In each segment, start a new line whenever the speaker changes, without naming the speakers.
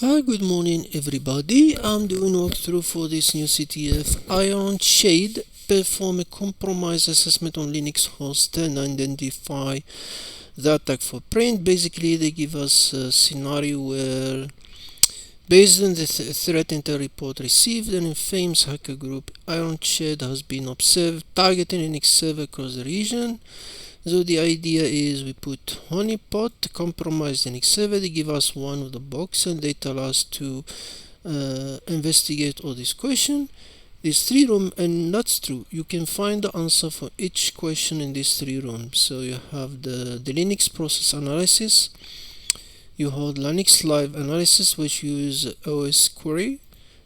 Hi, good morning everybody. I'm doing walkthrough for this new CTF IronShade. Perform a compromise assessment on Linux host and identify the attack for print. Basically, they give us a scenario where, based on the threat intel report received, an infamous hacker group IronShade has been observed targeting Linux server across the region. So the idea is we put Honeypot, compromise Linux server. They give us one of the box and they tell us to investigate all this question. These three rooms, and that's true. You can find the answer for each question in these three rooms. So you have the Linux process analysis, you have Linux live analysis, which use OS query,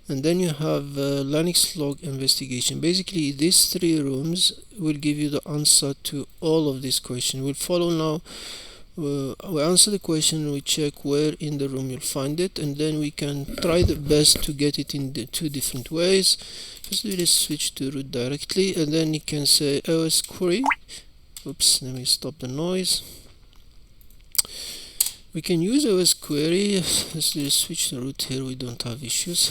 and then you have Linux log investigation. Basically, these three rooms will give you the answer to all of these questions. We'll follow now. We answer the question, we check where in the room you'll find it, and then we can try the best to get it in the two different ways. First, we just switch to root directly, and then you can say OS query. Oops, let me stop the noise. We can use OS query. Let's just switch to root here. We don't have issues.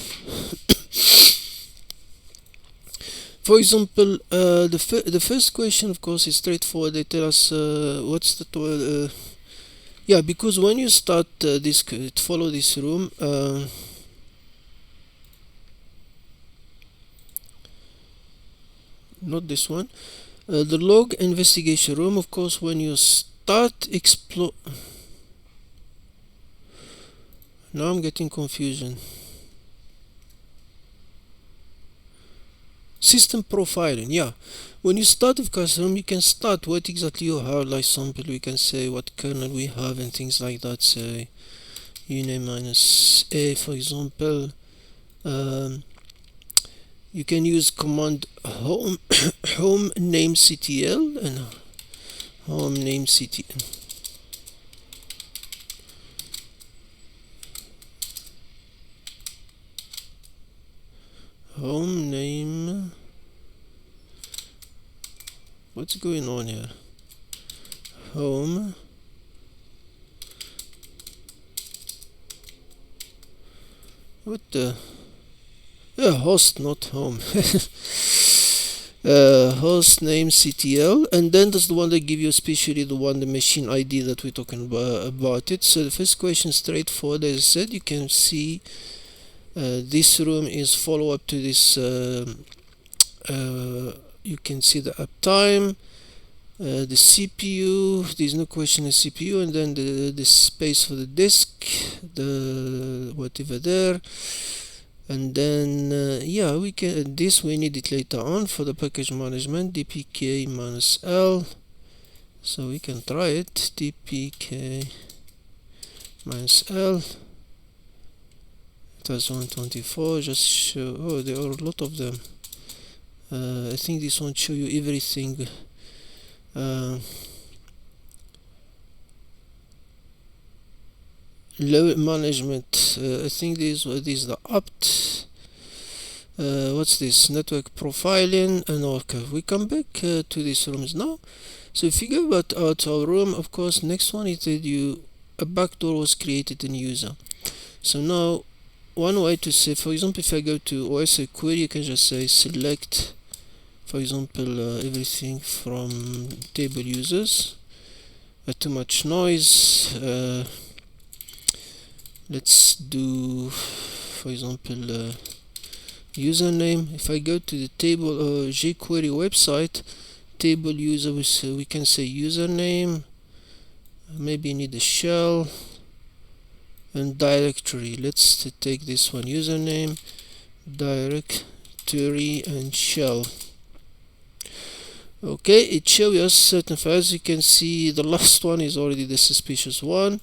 For example, the first question, of course, is straightforward. They tell us what's the yeah, because when you start this follow this room, not this one, the log investigation room. Of course, when you start explore, now I'm getting confusion. System profiling, yeah. When you start with custom, you can start what exactly you have. Like sample, we can say what kernel we have and things like that. Say uname minus a, for example. You can use command home home name ctl and home name ctl. Home name. What's going on here? Home. What the? Yeah, host, not home. Host name ctl, and then that's the one that give you especially the machine ID that we're talking about it. So the first question, straightforward. As I said, you can see this room is follow up to this. You can see the uptime, the CPU. There's no question of CPU, and then the space for the disk, the whatever there. And then yeah, we can this we need it later on for the package management, dpk minus l. So we can try it, dpk minus l. It has 124. Just show. Oh, there are a lot of them. I think this won't show you everything. Load management. I think this is the opt. What's this? Network profiling. And okay, we come back to these rooms now. So if you go out our room, of course, next one is that a backdoor was created in user. So now, one way to say, for example, if I go to OS query, you can just say select, for example, everything from table users. Too much noise. Let's do, for example, username. If I go to the table jQuery website, table user, we can say username. Maybe need a shell and directory. Let's take this one, username, directory, and shell. Okay, it shows us certain files. You can see the last one is already the suspicious one.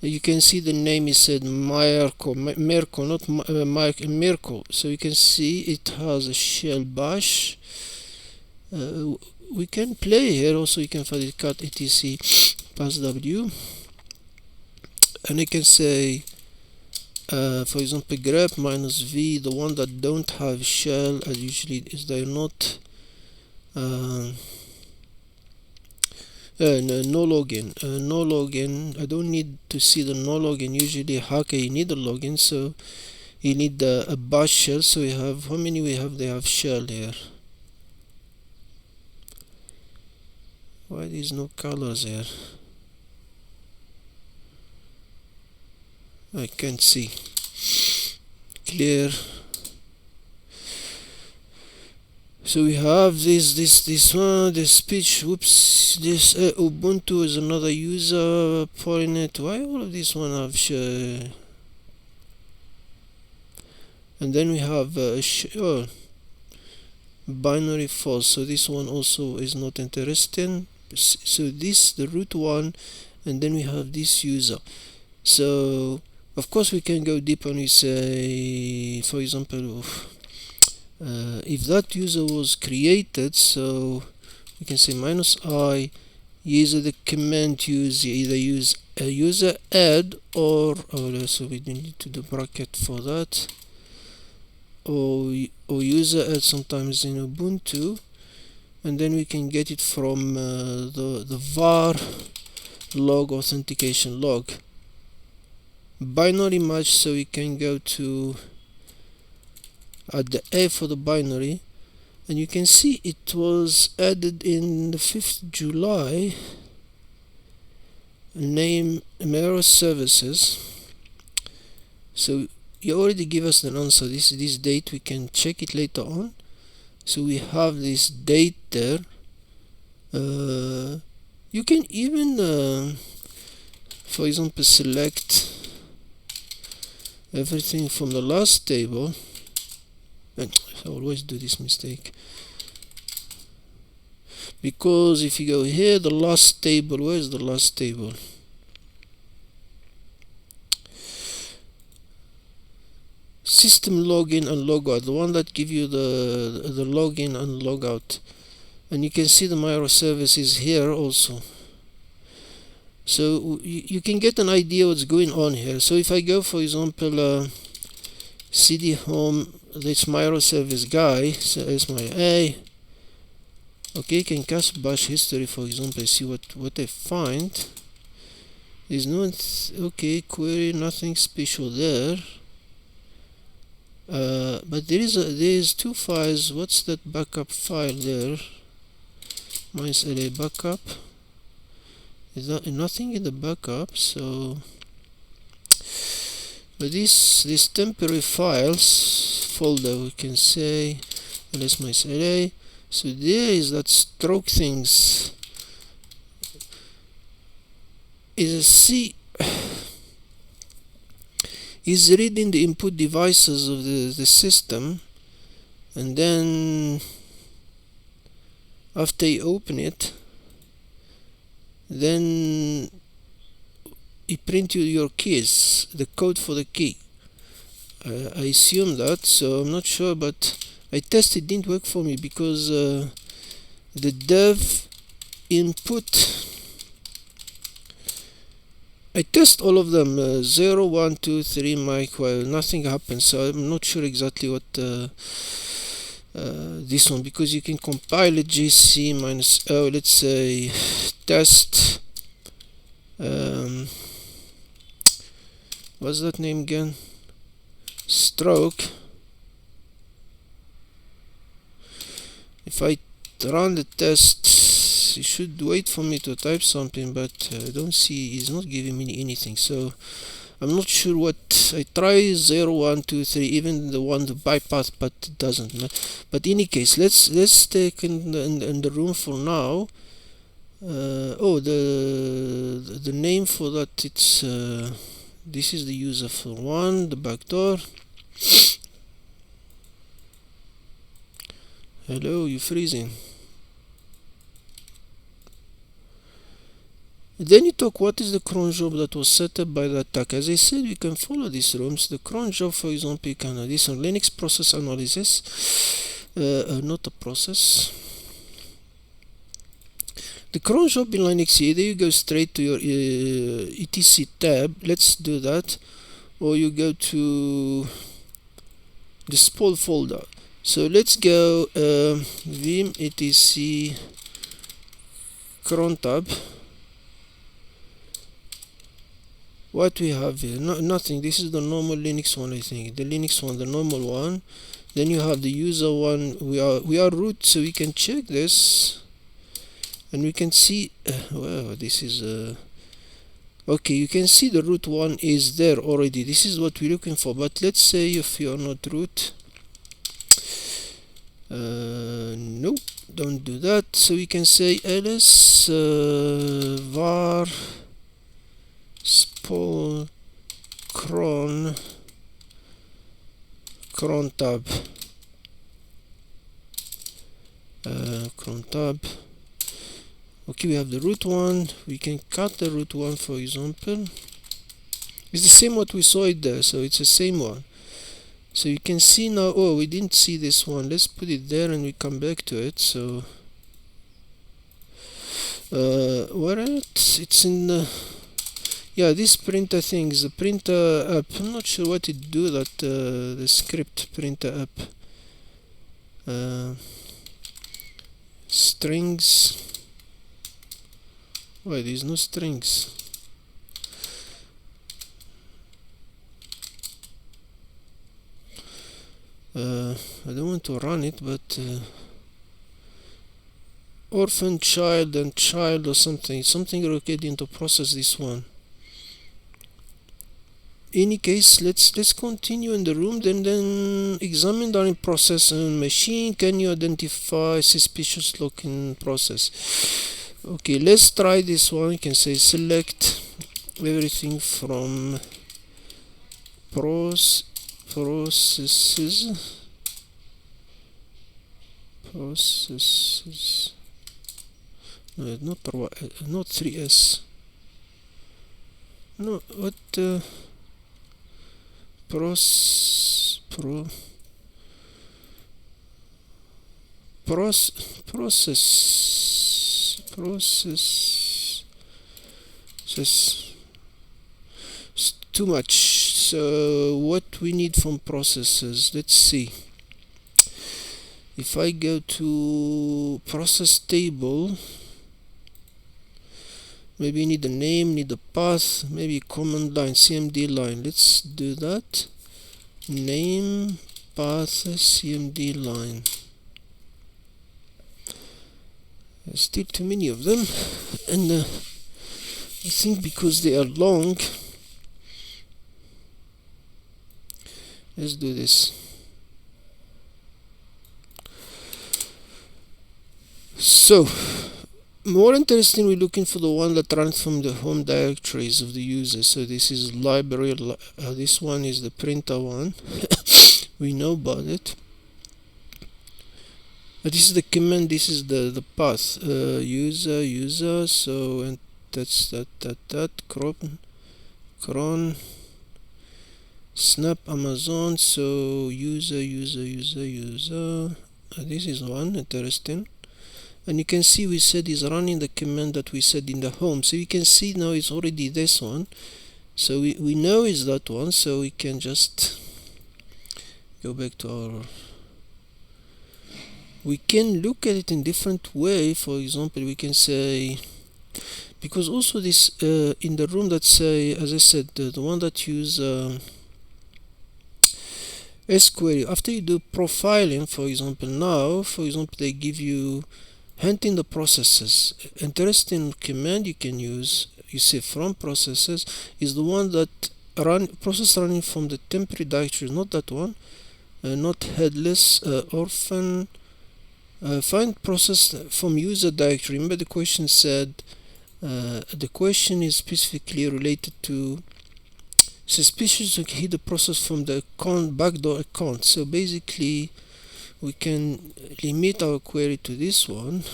You can see the name is said Mirko, not Mirko. So you can see it has a shell bash. We can play here also. You can find it cat etc passw, and I can say for example grep minus v, the one that don't have shell, as usually is they're not no login. No login. I don't need to see the no login. Usually hacker you need a login, so you need a bash shell. So we have, how many we have? They have shell here. Why there's no colors here? I can't see. Clear. So we have this one, this speech. Whoops. This Ubuntu is another user. Polynet. Why all of these one have and then we have binary false. So this one also is not interesting. So this the root one, and then we have this user. So of course we can go deep and we say, for example, if that user was created, so we can say -i user the command use, either use a user add or so we don't need to do bracket for that, or user add sometimes in Ubuntu, and then we can get it from the var log authentication log binary match. So we can go to add the A for the binary, and you can see it was added in the 5th July. Name mirror services. So you already give us an answer. This date, we can check it later on. So we have this date there. You can even for example select everything from the last table, and I always do this mistake, because if you go here, the last table, where's the last table? System login and logout, the one that give you the login and logout, and you can see the microservices here also. So you can get an idea what's going on here. So if I go, for example, cd home, this microservice guy, so it's my A. Okay, you can cast bash history, for example, see what I find. There's no okay, query, nothing special there. But there is two files. What's that backup file there? -la backup. There's nothing in the backup. So, but this temporary files folder, we can say ls-la. So there is that stroke things. Is a C is reading the input devices of the system, and then after you open it, then it print you your keys, the code for the key. I assume that, so I'm not sure, but I tested, didn't work for me, because the dev input, I test all of them, 0, 1, 2, 3, micro, nothing happens. So I'm not sure exactly what this one, because you can compile it gc -o, let's say test, what's that name again, stroke. If I run the test, it should wait for me to type something, but I don't see, it's not giving me anything. So I'm not sure what. I try 0, 1, 2, 3, even the one to bypass, but it doesn't. But in any case, let's take in the room for now. Oh, the name for that, it's this is the user for one, the backdoor. Hello, you freezing? Then you talk, what is the cron job that was set up by the attack? As I said, we can follow these rooms. The cron job, for example, you can this on Linux process analysis, not a process. The cron job in Linux, either you go straight to your etc tab, let's do that, or you go to the spoil folder. So let's go vim etc cron tab. what we have here, nothing. This is the normal Linux one, I think, the Linux one, the normal one. Then you have the user one. We are root, so we can check this and we can see well, this is okay, you can see the root one is there already. This is what we're looking for. But let's say if you are not root, no, don't do that. So we can say ls var spol cron tab cron tab. Okay, we have the root one. We can cut the root one, for example. It's the same what we saw it there, so it's the same one. So you can see now, oh, we didn't see this one. Let's put it there and we come back to it. So where it's in the, yeah, this printer thing is the printer app. I'm not sure what it do, that the script printer app strings. Why there's no strings? I don't want to run it, but orphan child and child or something required to process this one. Any case, let's continue in the room. Then examine the process and machine. Can you identify suspicious looking process? Okay, let's try this one. You can say select everything from processes. No, not 3s. No, what process. It's too much. So what we need from processes, let's see. If I go to process table, maybe you need a name, need a path, maybe command line, cmd line. Let's do that. Name, path, cmd line. There's still too many of them, and I think because they are long, let's do this. So more interesting, we're looking for the one that runs from the home directories of the user. So this is library, this one is the printer one. We know about it. This is the command, this is the path, user, so, and that's that cron snap Amazon, so user. This is one interesting. And you can see we said is running the command that we said in the home. So you can see now it's already this one. So we know it's that one, so we can just go back to our, we can look at it in different way. For example, we can say, because also this in the room that say, as I said, the one that use SQL, after you do profiling, for example, now, for example, they give you hunting the processes. Interesting command you can use, you see, from processes is the one that process running from the temporary directory, not that one, not headless, orphan. Find process from user directory. Remember the question said, the question is specifically related to suspicious to hit the process from the backdoor account. So basically we can limit our query to this one.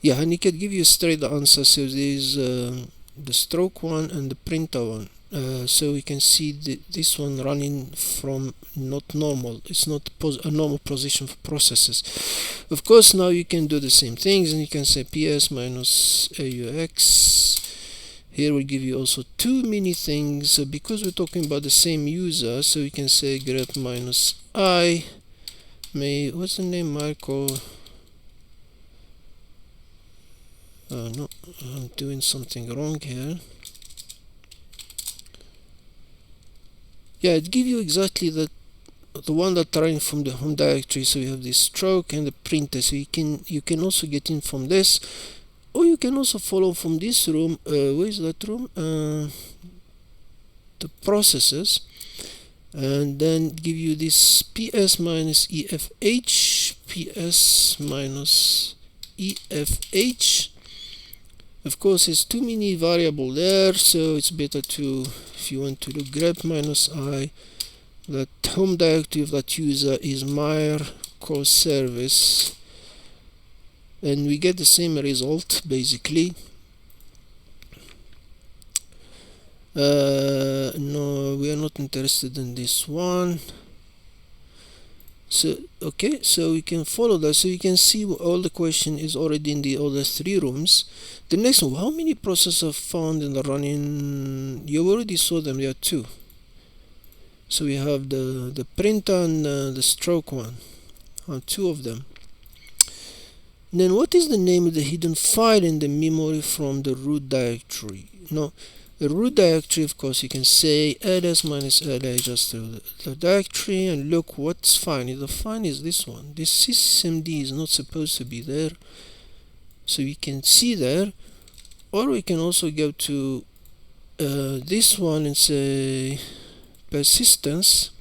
Yeah, and it can give you a straight answer. So there's the stroke one and the printer one. So we can see this one running from not normal. It's not a normal position for processes. Of course, now you can do the same things, and you can say ps minus aux. Here will give you also too many things. So because we're talking about the same user, so we can say grep minus I. What's the name, Marco? No, I'm doing something wrong here. Yeah, it gives you exactly the one that running from the home directory. So you have this stroke and the printer. So you can also get in from this, or you can also follow from this room. Where is that room? The processes, and then give you this ps minus efh, ps minus efh. Of course, it's too many variable there, so it's better to, if you want to do grep minus I, that home directory of that user is mir core service, and we get the same result basically. No, we are not interested in this one. So okay, so we can follow that. So you can see all the question is already in the other three rooms. The next one, how many processes are found in the running? You already saw them. There are two. So we have the printer and the stroke one, two of them. And then what is the name of the hidden file in the memory from the root directory? No, the root directory, of course, you can say ls minus la, just the directory, and look what's fine. The fine is this one. This sysmd is not supposed to be there, so we can see there. Or we can also go to this one and say persistence,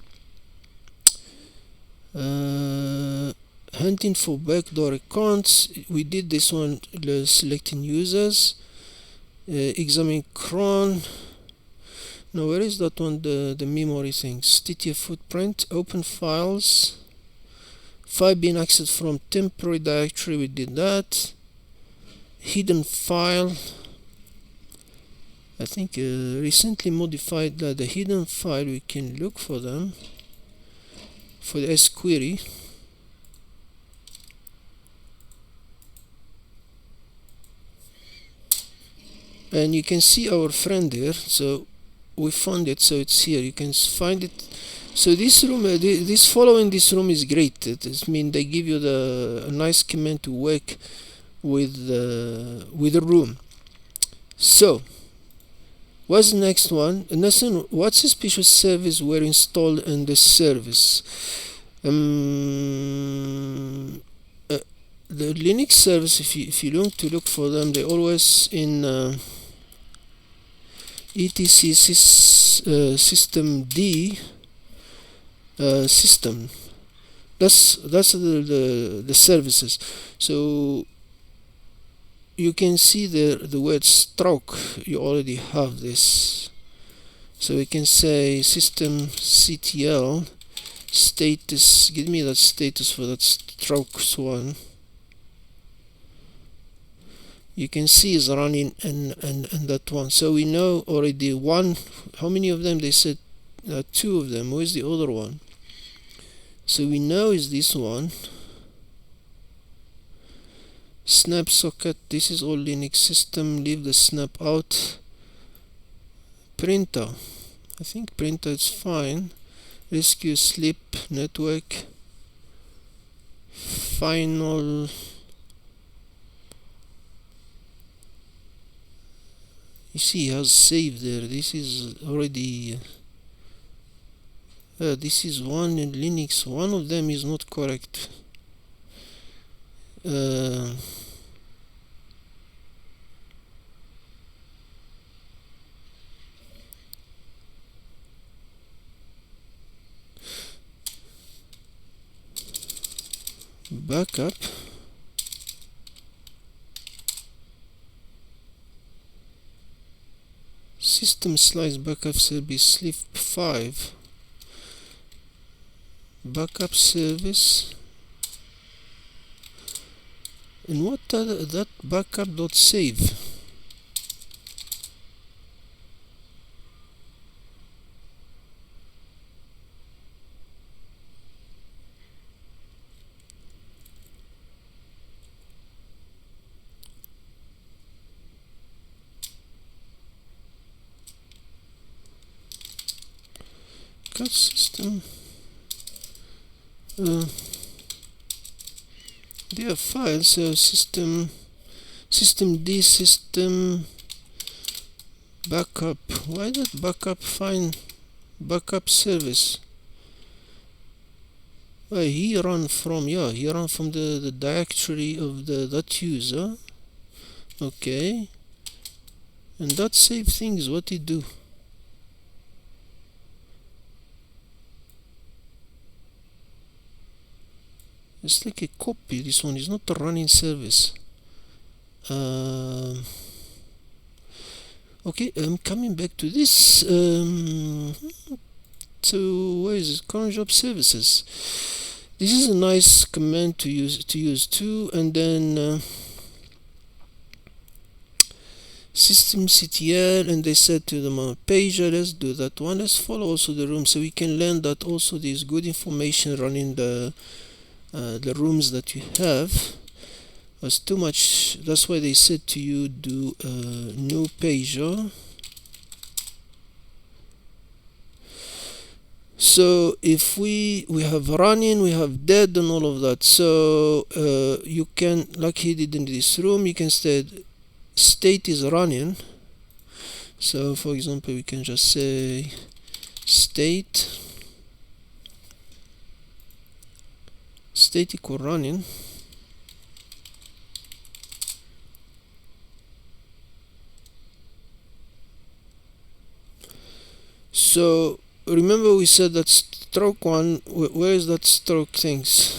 hunting for backdoor accounts. We did this one, selecting users, examine cron. Now where is that one, the memory things? TTF footprint, open files, file being accessed from temporary directory, we did that. Hidden file, I think recently modified the hidden file, we can look for them for the squery. And you can see our friend here, so we found it, so it's here, you can find it. So this room, this following this room is great. It means they give you a nice command to work with the room. So what's the next one? What suspicious service were installed in the service? The Linux service, if you want to look for them, they're always in etc system D system. That's the services. So you can see the word stroke, you already have this. So we can say systemctl status, give me that status for that strokes one. You can see is running and that one. So we know already one. How many of them? They said two of them. Where's the other one? So we know is this one. Snap socket, this is all Linux system, leave the snap out. Printer, I think printer is fine. Rescue sleep network, final. You see, it has saved there. This is already this is one in Linux. One of them is not correct. Backup. System slice backup service sleep 5. Backup service. And what that backup.save? Cut system. There are files, so system system D, system backup. Why did backup find backup service? He run from the directory of that user. Okay, and that save things. What it do? It's like a copy. This one is not a running service. Okay, I'm coming back to this. So where is it? Current job services. This is a nice command to use too, and then systemctl, and they said to them pager. Let's do that one. Let's follow also the room, so we can learn that also there's good information running the rooms that you have. Was too much. That's why they said to you do new pager. So if we have running, we have dead, and all of that. So you can, like he did in this room, you can say state is running. So for example, we can just say state equal running. So remember we said that stroke one, where is that stroke things?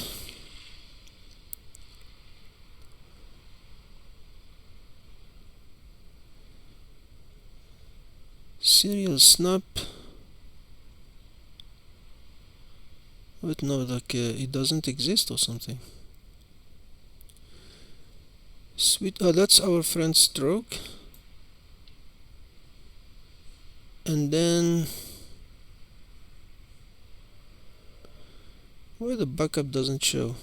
Serial snap. But no, like it doesn't exist or something. Sweet. That's our friend stroke. And then where the backup doesn't show.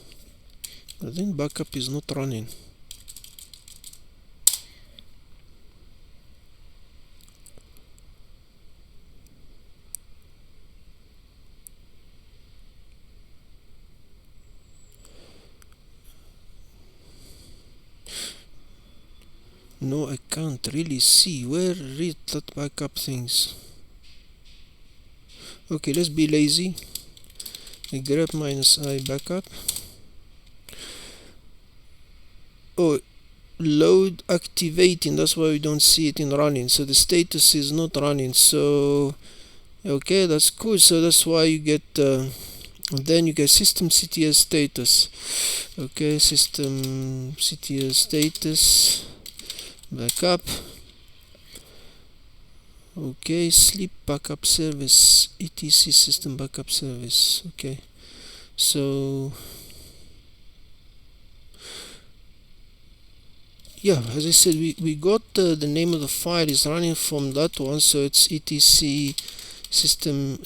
I think backup is not running. No, I can't really see. Where is that backup things? Okay, let's be lazy. I grep -I backup. Oh, load activating. That's why we don't see it in running. So the status is not running. So okay, that's cool. So that's why you get then you get systemctl status. Okay, systemctl status backup. Okay, sleep backup service, etc system backup service. Okay, so yeah, as I said, we got the name of the file is running from that one, so it's etc system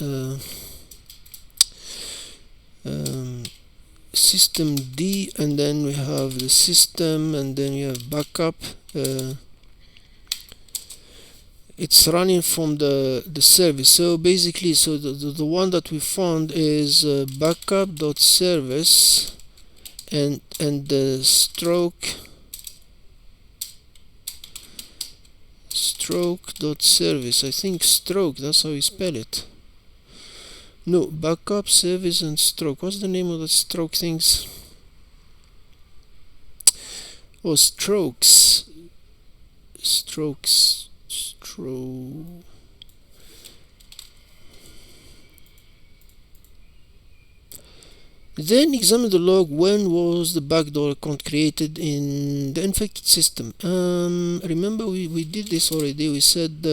system D, and then we have the system, and then we have backup. It's running from the service. So basically, so the one that we found is backup.service and the stroke.service. I think stroke, that's how you spell it. No, backup, service, and stroke. What's the name of the stroke things? Oh, strokes. Then examine the log. When was the backdoor account created in the infected system? Remember we did this already. We said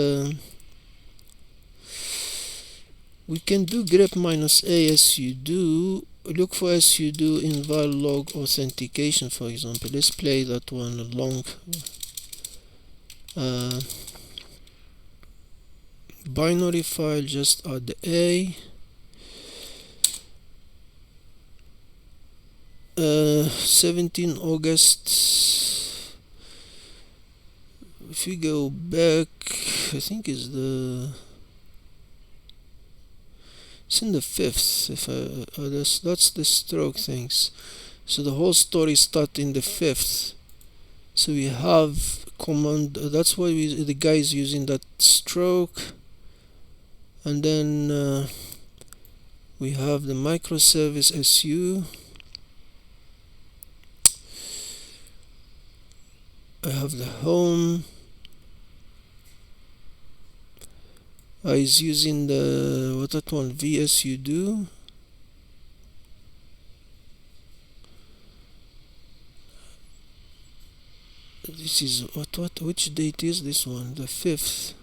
we can do grep -a sudo. Look for sudo inval log authentication, for example. Let's play that one along. Binary file, just add the A. 17 August. If we go back, I think it's in the 5th. If that's the stroke things. So the whole story starts in the 5th. So we have command, that's why the guy is using that stroke. And then we have the microservice SU. I have the home. Is using the what that one VSU do. This is which date is this one? The 5th.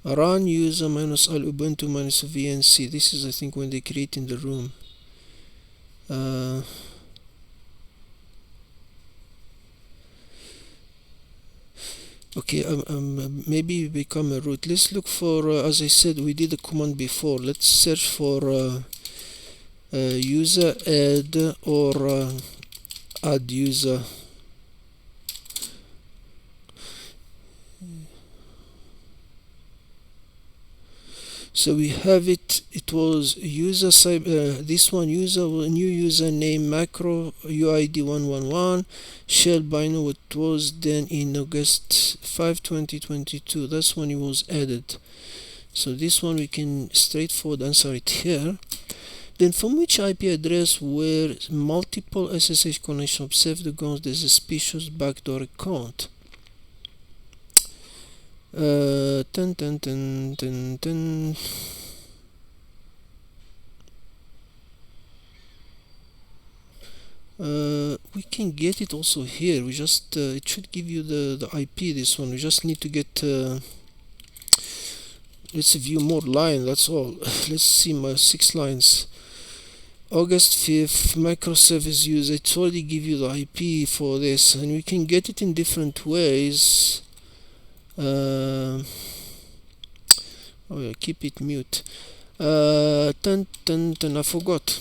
Run user minus al ubuntu minus vnc. This is I think when they create in the room. Okay, maybe become a root. Let's look for, as I said, we did the command before. Let's search for user add or add user. So we have it. It was user this one user new username macro UID 111 shell binary. It was then in August 5 2022. That's when it was added. So this one we can straightforward answer it here. Then from which IP address were multiple SSH connections observed against the suspicious backdoor account? We can get it also here. We just it should give you the IP. This one we just need to get. Let's view more line. That's all. Let's see my 6 lines. August 5th microservice use. It already give you the IP for this, and we can get it in different ways. Oh yeah, keep it mute. I forgot.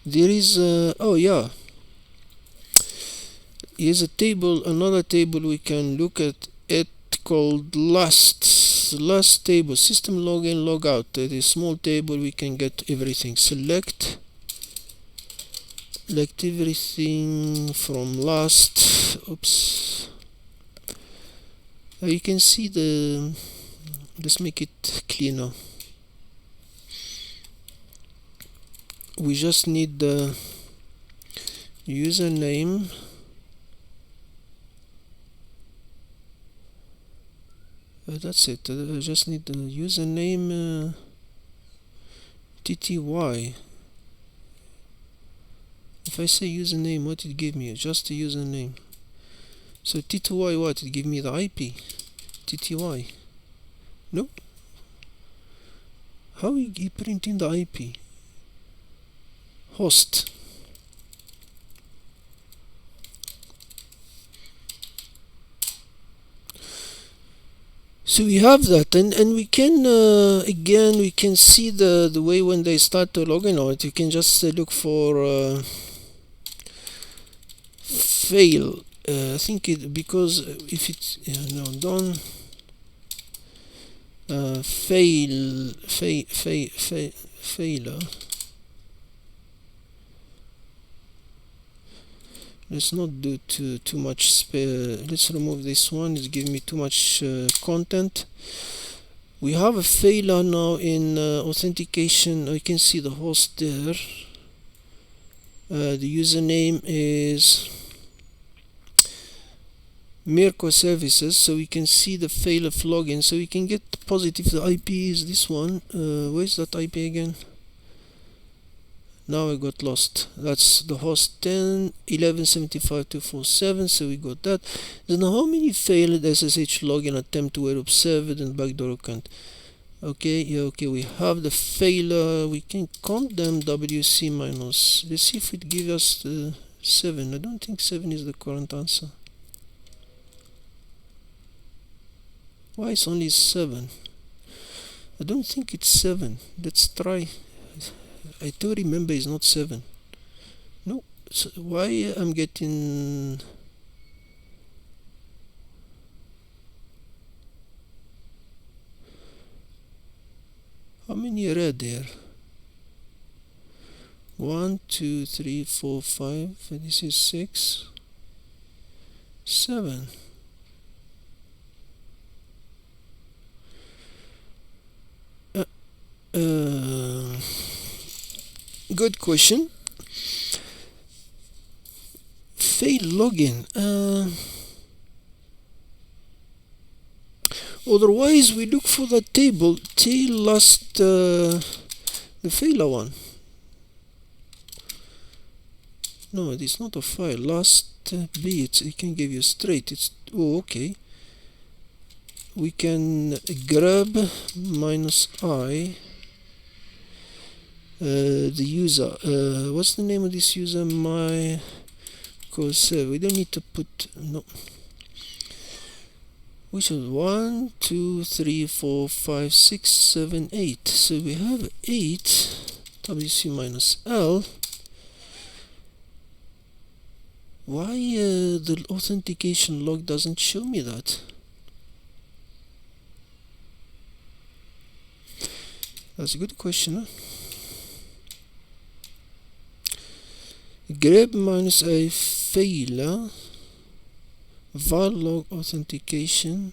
There is oh yeah, here's a table, another table we can look at it called last table, system login logout. It is small table, we can get everything. Select everything from last. Oops. You can see the, let's make it cleaner. We just need the username, that's it. I just need the username, TTY. If I say username, what it give me? Just the username. So TTY what? It give me the IP. TTY. No? How you print in the IP? Host. So we have that, and we can again we can see the way when they start to log in out. You can just look for fail. I think it, because if it's no done failure. Let's not do too much let's remove this one. It's giving me too much content. We have a failure now in authentication. I can see the host there. The username is Mirko services, so we can see the failure of login, so we can get positive. The IP is this one. Where's that IP again? Now I got lost. That's the host 10.11.75.247, so we got that. Then how many failed SSH login attempt were observed in backdoor account? Okay, yeah, okay, we have the failure. We can count them. WC minus. Let's see if it gives us the 7. I don't think 7 is the current answer. Why it's only 7? I don't think it's 7. Let's try. I do remember it's not 7. No. So why I'm getting... How many red there? 1 2 3 4 5, and this is 6 7. Good question. Fail login. Otherwise, we look for the table till last the failure one. No, it is not a file. Last bit. It can give you straight. It's okay. We can grab -I. The user. What's the name of this user? My course. We don't need to put no. Which is 1 2 3 4 5 6 7 8. So we have 8. WC -L. Why the authentication log doesn't show me that? That's a good question. Huh? Grab -A failure var log authentication.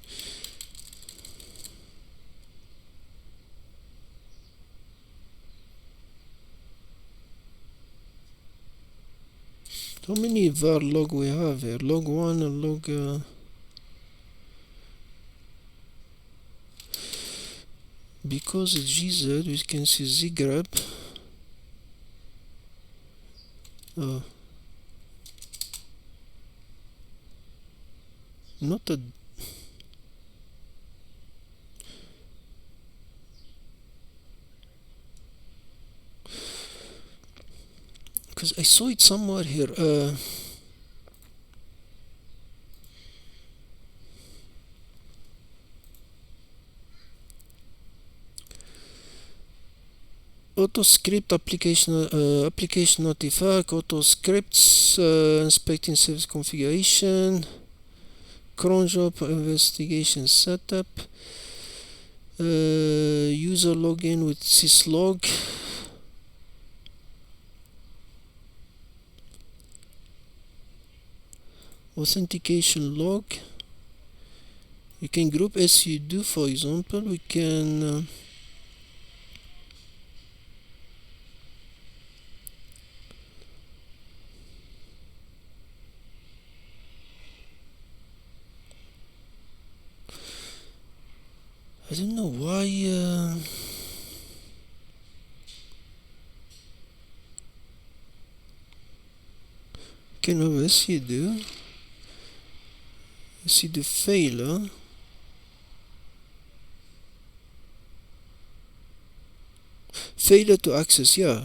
How many var log we have here? Log 1 and log because it's GZ, we can see zgrab. Not a because I saw it somewhere here. Auto script application application artifact, auto scripts inspecting service configuration, cron job investigation setup, user login with syslog, authentication log. You can group as you do. For example, we can I don't know why can have SU do failure. Failure to access, yeah.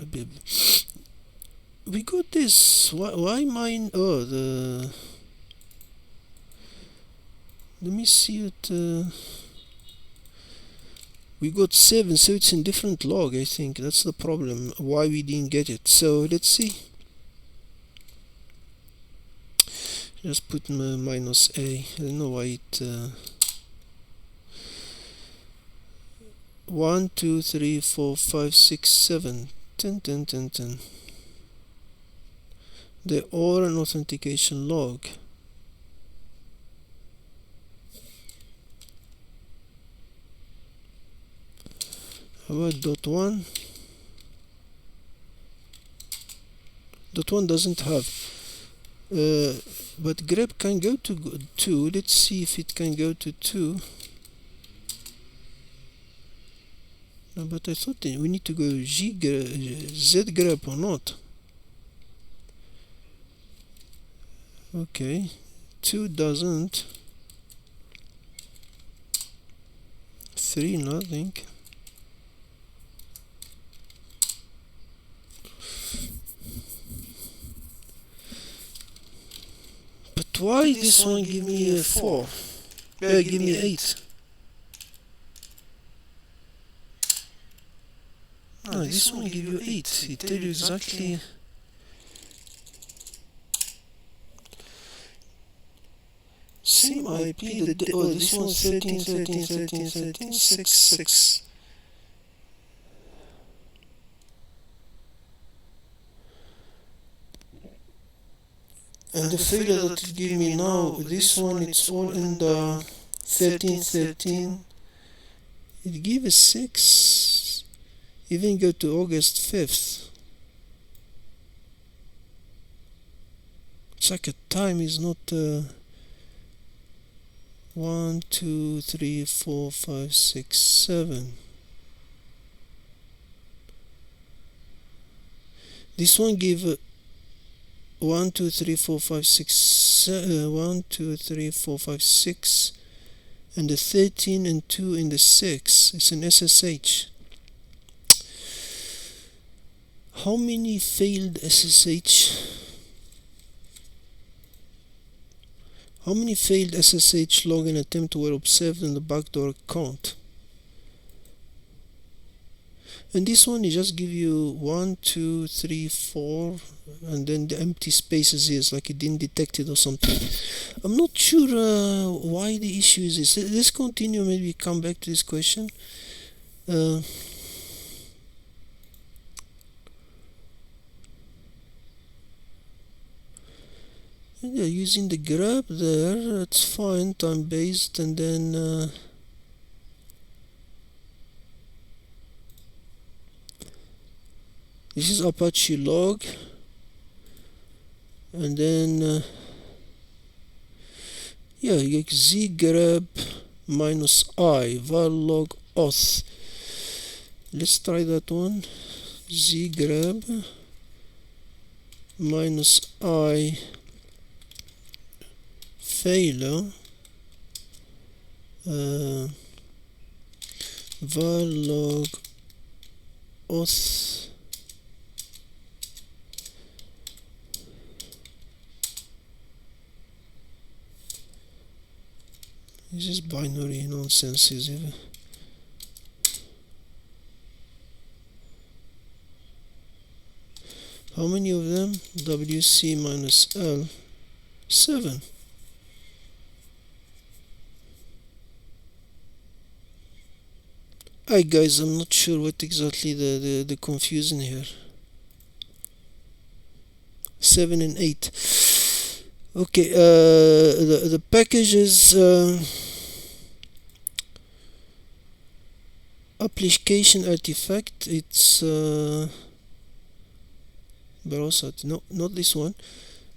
We got this. Why mine? Oh, the. Let me see it. We got 7, so it's in different log. I think that's the problem. Why we didn't get it? So let's see. Just put -A. I don't know why it. 1 2 3 4 5 6 7 10 10 10 10. They are an authentication log. How about .1? .1 doesn't have. But grep can go to 2. Let's see if it can go to 2. No, but I thought we need to go zgrep or not. Okay, 2 doesn't. 3 nothing. But why this one give me a 4? Give me 8. No, this one give you 8. It tell you exactly. Same IP. This one's 13, 13, 13, 13, 6, 6. and the failure that it give me now, this one, it's all in the 1313. It give a 6, even go to August 5th. It's like a time is not 1, 2, 3, 4, 5, 6, 7. This one give 1, 2, 3, 4, 5, 6, 1, 2, 3, 4, 5, 6, and the 13 and 2 in the 6. It's an SSH. How many failed SSH? How many failed SSH login attempts were observed in the backdoor account? And this one, it just give you 1, 2, 3, 4, and then the empty spaces here. It's like it didn't detect it or something. I'm not sure why the issue is this. Let's continue, maybe come back to this question. Yeah, using the grep there, it's fine, time based, and then this is Apache log, and then yeah, you get zgrep minus I var log auth. Let's try that one. Zgrep minus I failure var log auth. This is binary nonsense, is it? How many of them? WC minus L 7. Hi guys, I'm not sure what exactly the confusion here. 7 and 8. Okay, the packages application artifact, it's browser, no, not this one.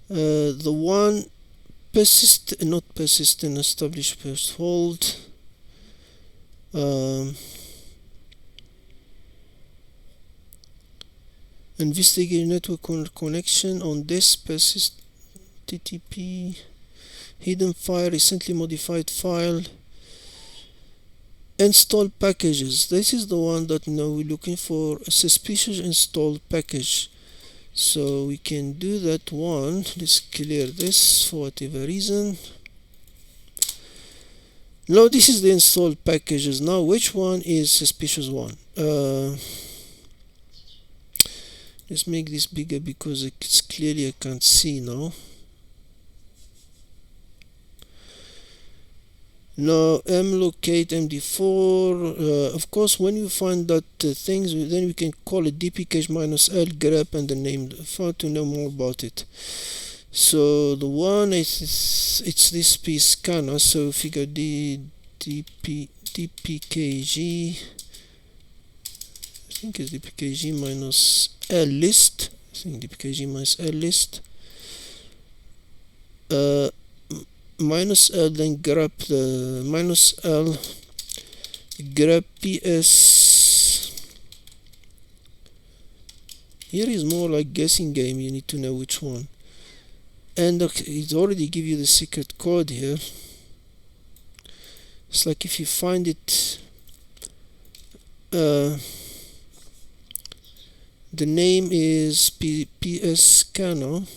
The one not persistent established first hold. Investigate network connection on this persist TTP hidden file, recently modified file, install packages. This is the one that now we're looking for, a suspicious installed package. So we can do that one. Let's clear this for whatever reason. Now this is the installed packages. Now which one is suspicious one? Let's make this bigger because it's clearly I can't see now. Now mlocate md4. Of course, when you find that things, then we can call it dpcache minus l grep and the name the file to know more about it. So the one is it's this piece scanner. So if you go dpkg, I think it's dpkg minus l list. I think dpkg minus l list. Minus L, then grep the minus L, grep PS. Here is more like guessing game, you need to know which one. And okay, it already give you the secret code here. It's like if you find it, the name is PS scanner.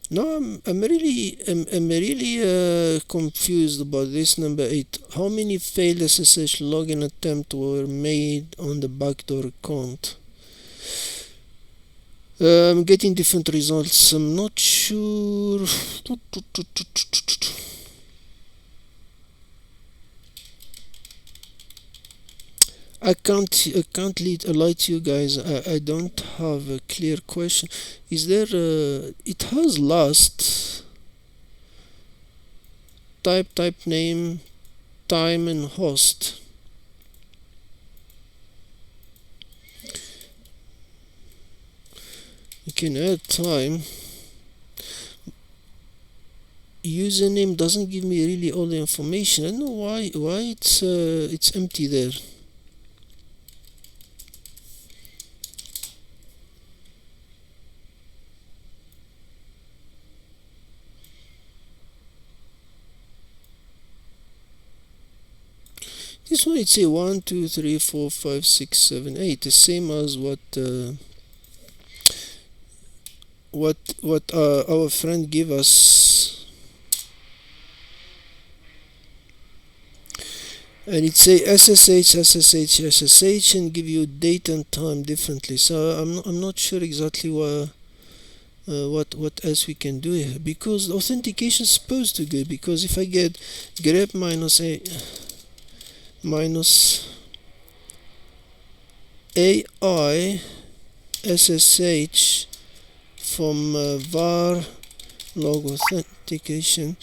Now I'm really confused about this number 8. How many failed SSH login attempts were made on the backdoor account? I'm getting different results. I'm not sure. I can't lie to you guys. I don't have a clear question. Is there? It has last type name, time, and host. You can add time. Username doesn't give me really all the information. I don't know why it's empty there. This one it say 1 2 3 4 5 6 7 8, the same as what our friend give us. And it say SSH and give you date and time differently. So I'm not sure exactly what else we can do here, because authentication is supposed to go. Because if I get grep minus AI SSH from var log authentication,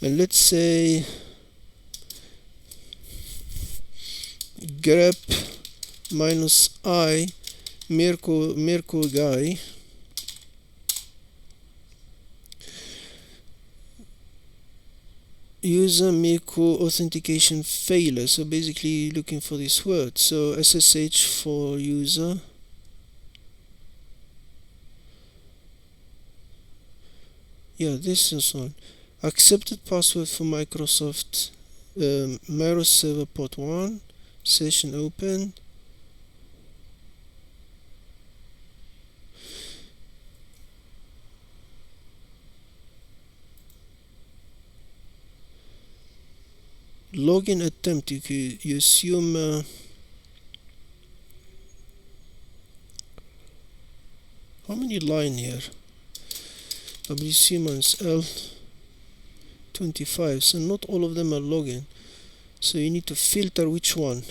and let's say grep minus I Mirko guy user Mirko authentication failure. So basically looking for this word. So SSH for user, yeah, this is one. Accepted password for Microsoft Mirror server port 1, session open. Login attempt, you assume how many line here? WC minus L25, so not all of them are login, so you need to filter which one.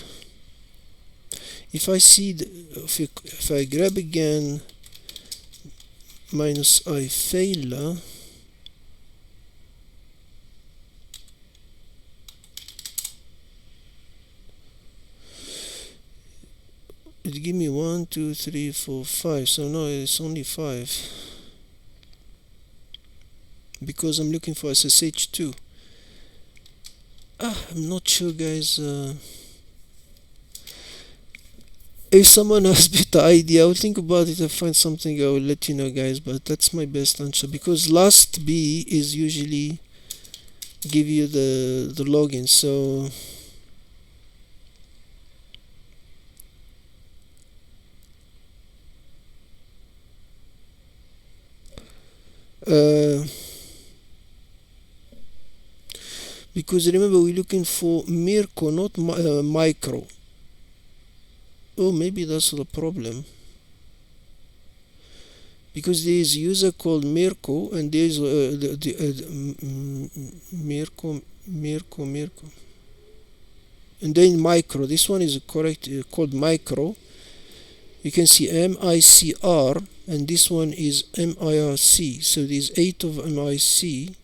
If I see if I grab again minus I failure, it give me 1 2 3 4 5, so no, it's only 5 because I'm looking for SSH2. I'm not sure, guys. If someone has a better idea, I will think about it and find something. I will let you know, guys, but that's my best answer, because last B is usually give you the login. So because remember we're looking for Mirko, not micro. Oh, maybe that's the problem, because there is user called Mirko and there is Mirko, and then micro. This one is correct, called micro. You can see MICR, and this one is MIRC. So there's 8 of MIRC.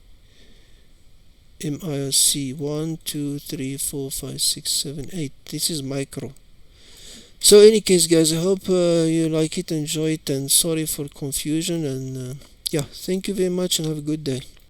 1 2 3 4 5 6 7 8. This is micro. So any case, guys, I hope you like it, enjoy it, and sorry for confusion, and yeah, thank you very much and have a good day.